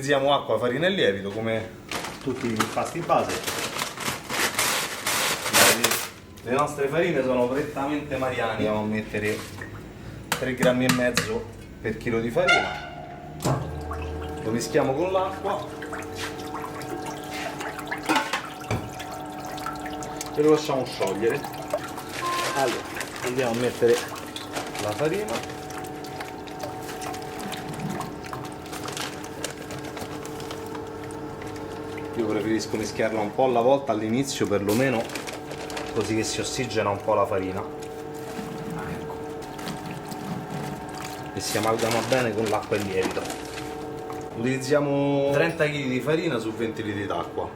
Utilizziamo acqua, farina e lievito come tutti gli impasti base. Le nostre farine sono prettamente mariani, andiamo a mettere 3,5 grammi per chilo di farina. Lo mischiamo con l'acqua e lo lasciamo sciogliere. Allora, andiamo a mettere la farina. Io preferisco mischiarla un po' alla volta all'inizio, perlomeno, così che si ossigena un po' la farina. Ecco. E si amalgama bene con l'acqua e il lievito. Utilizziamo 30 kg di farina su 20 litri d'acqua.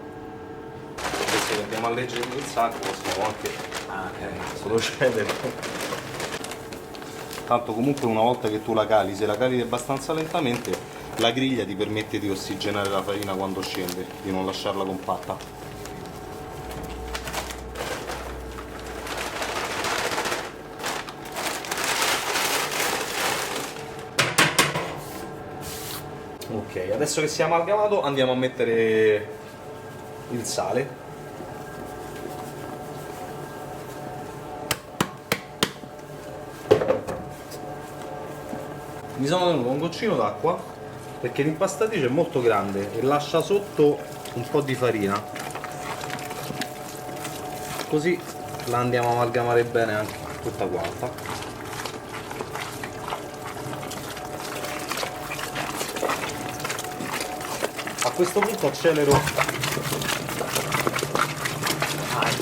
Adesso che abbiamo alleggerito il sacco possiamo anche procedere. Tanto comunque una volta che tu la cali, se la cali abbastanza lentamente, la griglia ti permette di ossigenare la farina quando scende, di non lasciarla compatta. Ok, adesso che si è amalgamato andiamo a mettere il sale. Mi sono tenuto un goccino d'acqua perché l'impastatrice è molto grande e lascia sotto un po' di farina, così la andiamo a amalgamare bene anche tutta quanta. A questo punto accelero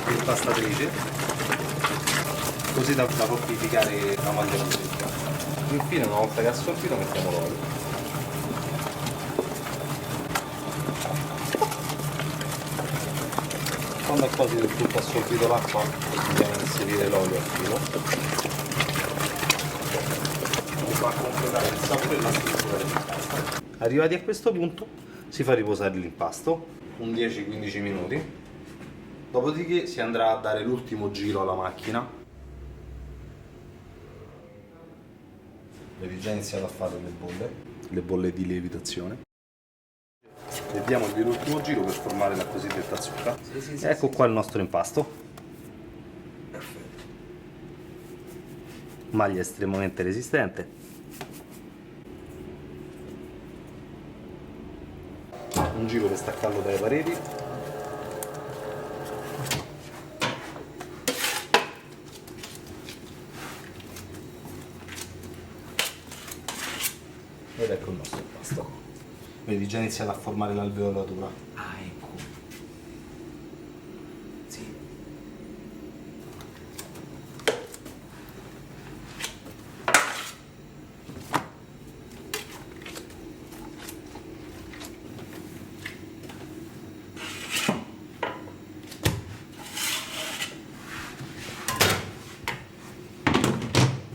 l'impastatrice così da fortificare la maglia. Infine, una volta che è assorbito, mettiamo l'olio. Quando è quasi del tutto assorbito l'acqua, andiamo a inserire l'olio al filo. Mi fa completare il sapore e la struttura dell'impasto. Arrivati a questo punto si fa riposare l'impasto un 10-15 minuti, dopodiché si andrà a dare l'ultimo giro alla macchina. Vedi, già iniziato a fare le bolle di lievitazione. E diamogli l'ultimo giro per formare la cosiddetta zucca. Ecco qua il nostro impasto. Perfetto. Maglia estremamente resistente. Un giro per staccarlo dalle pareti. Ed ecco il nostro impasto. Vedi, già iniziato a formare l'alveolatura. Ah, ecco. Sì.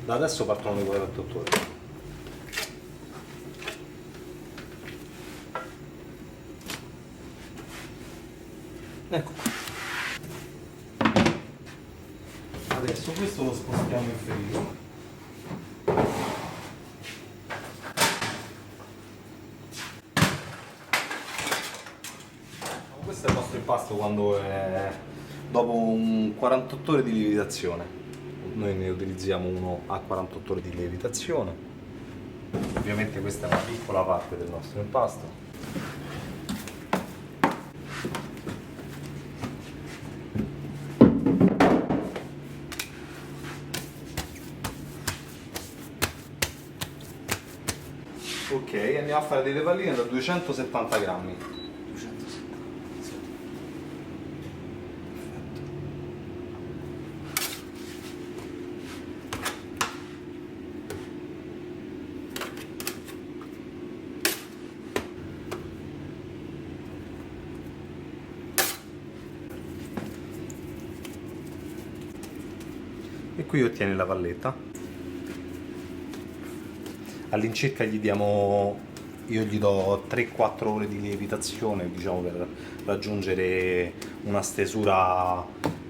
Da adesso partono le 48 ore. Ecco. Adesso questo lo spostiamo in frigo. Questo è il nostro impasto quando è dopo un 48 ore di lievitazione. Noi ne utilizziamo uno a 48 ore di lievitazione. Ovviamente questa è una piccola parte del nostro impasto. Ok, andiamo a fare delle palline da 270 grammi. 270, sì. E qui ottieni la palletta. All'incirca io gli do 3-4 ore di lievitazione, diciamo, per raggiungere una stesura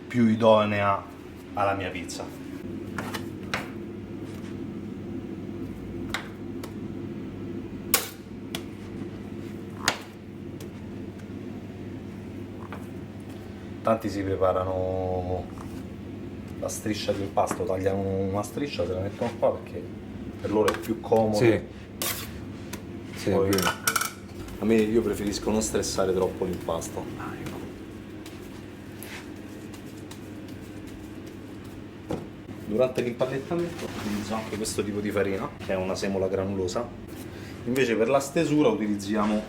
più idonea alla mia pizza. Tanti si preparano la striscia di impasto, tagliano una striscia, se la mettono qua perché per loro è più comodo. Sì. Sì, Poi, è vero. a me io preferisco non stressare troppo l'impasto. Ah, ecco. Durante l'impallettamento utilizzo anche questo tipo di farina, che è una semola granulosa. Invece per la stesura utilizziamo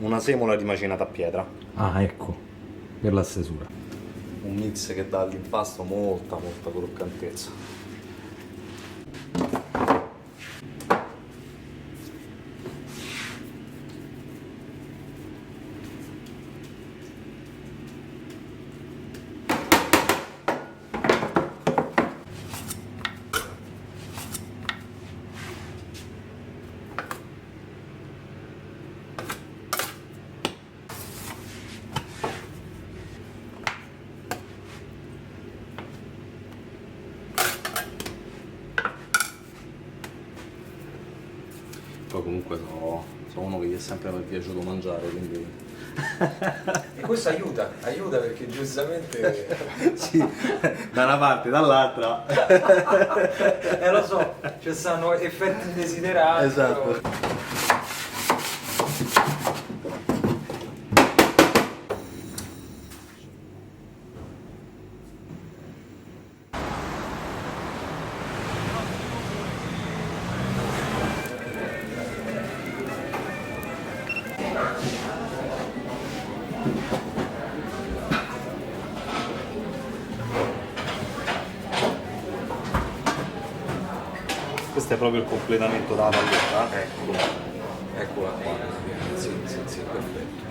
una semola rimacinata a pietra. Ah, ecco, per la stesura. Un mix che dà all'impasto molta croccantezza. Poi comunque sono uno che gli è sempre piaciuto mangiare, quindi E questo aiuta perché giustamente... sì, da una parte, dall'altra. lo so, ci stanno effetti indesiderati. Esatto. però- Questo è proprio il completamento della palletta. Eccola qua. Sì, perfetto.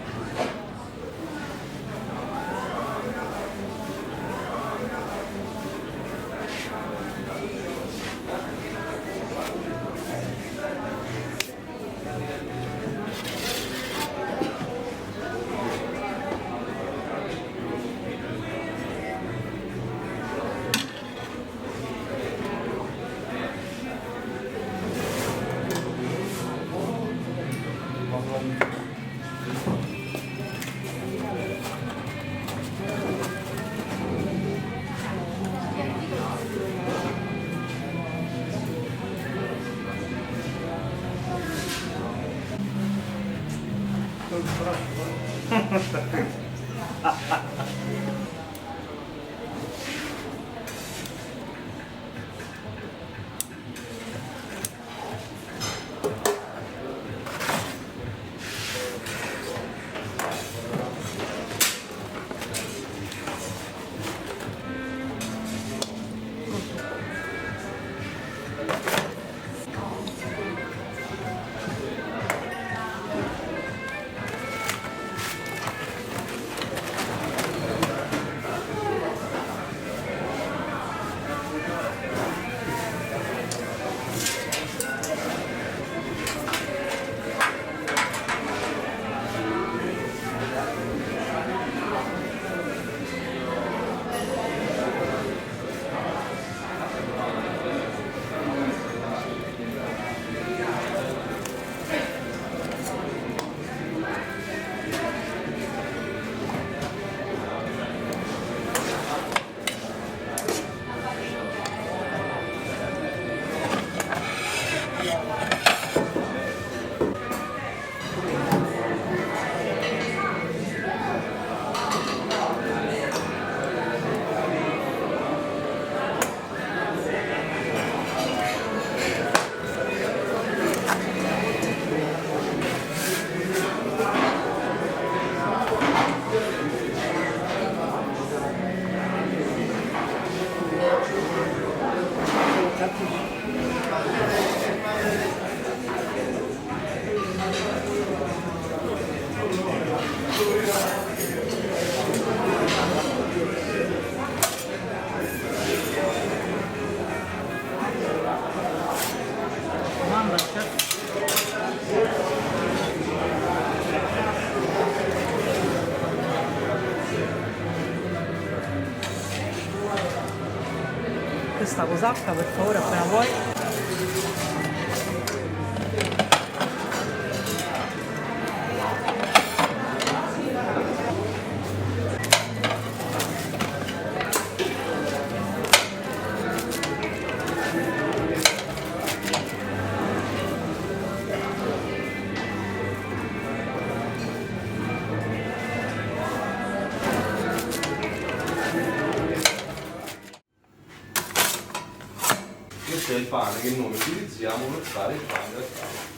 Questa cosacca per favore appena vuoi. questo è il pane che noi utilizziamo per fare il pane grattato.